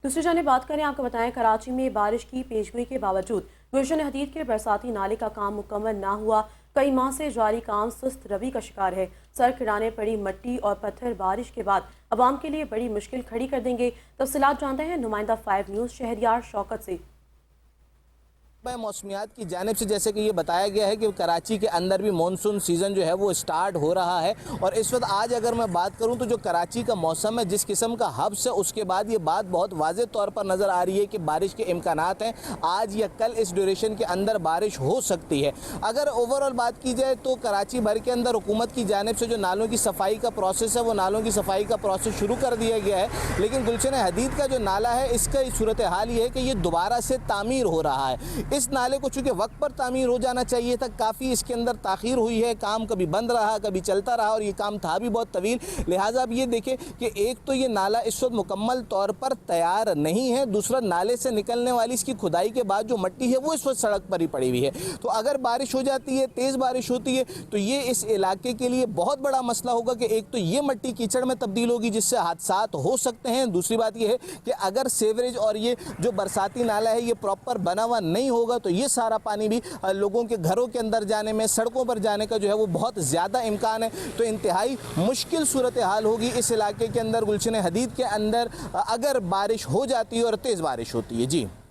दूसरी जानिब बात करें, आपको बताएं कराची में बारिश की पेशगोई के बावजूद गुलशन हदीद के बरसाती नाले का काम मुकम्मल ना हुआ। कई माह से जारी काम सुस्त रवि का शिकार है। सर खिड़ाने पड़ी मट्टी और पत्थर बारिश के बाद अवाम के लिए बड़ी मुश्किल खड़ी कर देंगे। तफसीलात जानते हैं नुमाइंदा 5 न्यूज़ शहरियार शौकत से। मौसमियात की जानिब से जैसे कि ये बताया गया है कि कराची के अंदर भी मानसून सीज़न जो है वो स्टार्ट हो रहा है। और इस वक्त आज अगर मैं बात करूं तो जो कराची का मौसम है, जिस किस्म का हब्स है, उसके बाद ये बात बहुत वाज़ेह तौर पर नज़र आ रही है कि बारिश के इम्कानात हैं। आज या कल इस ड्यूरेशन के अंदर बारिश हो सकती है। अगर ओवरऑल बात की जाए तो कराची भर के अंदर हुकूमत की जानिब से जो नालों की सफाई का प्रोसेस है, वो नालों की सफाई का प्रोसेस शुरू कर दिया गया है। लेकिन गुलशन हदीद का जो नाला है, इसका सूरत हाल ये है कि ये दोबारा से तामीर हो रहा है। इस नाले को चूंकि वक्त पर तामीर हो जाना चाहिए था, काफ़ी इसके अंदर ताख़ीर हुई है। काम कभी बंद रहा, कभी चलता रहा, और ये काम था भी बहुत तवील। लिहाजा आप ये देखें कि एक तो ये नाला इस वक्त मुकम्मल तौर पर तैयार नहीं है, दूसरा नाले से निकलने वाली इसकी खुदाई के बाद जो मिट्टी है वो इस वक्त सड़क पर ही पड़ी हुई है। तो अगर बारिश हो जाती है, तेज़ बारिश होती है, तो ये इस इलाके के लिए बहुत बड़ा मसला होगा कि एक तो ये मिट्टी कीचड़ में तब्दील होगी, जिससे हादसात हो सकते हैं। दूसरी बात यह है कि अगर सीवरेज और ये जो बरसाती नाला है ये प्रॉपर बना हुआ नहीं होगा तो ये सारा पानी भी लोगों के घरों के अंदर जाने में, सड़कों पर जाने का जो है वो बहुत ज़्यादा इम्कान है। तो इंतहाई मुश्किल सूरत हाल होगी इस इलाके के अंदर गुलशन हदीद के अंदर अगर बारिश हो जाती है और तेज़ बारिश होती है। जी।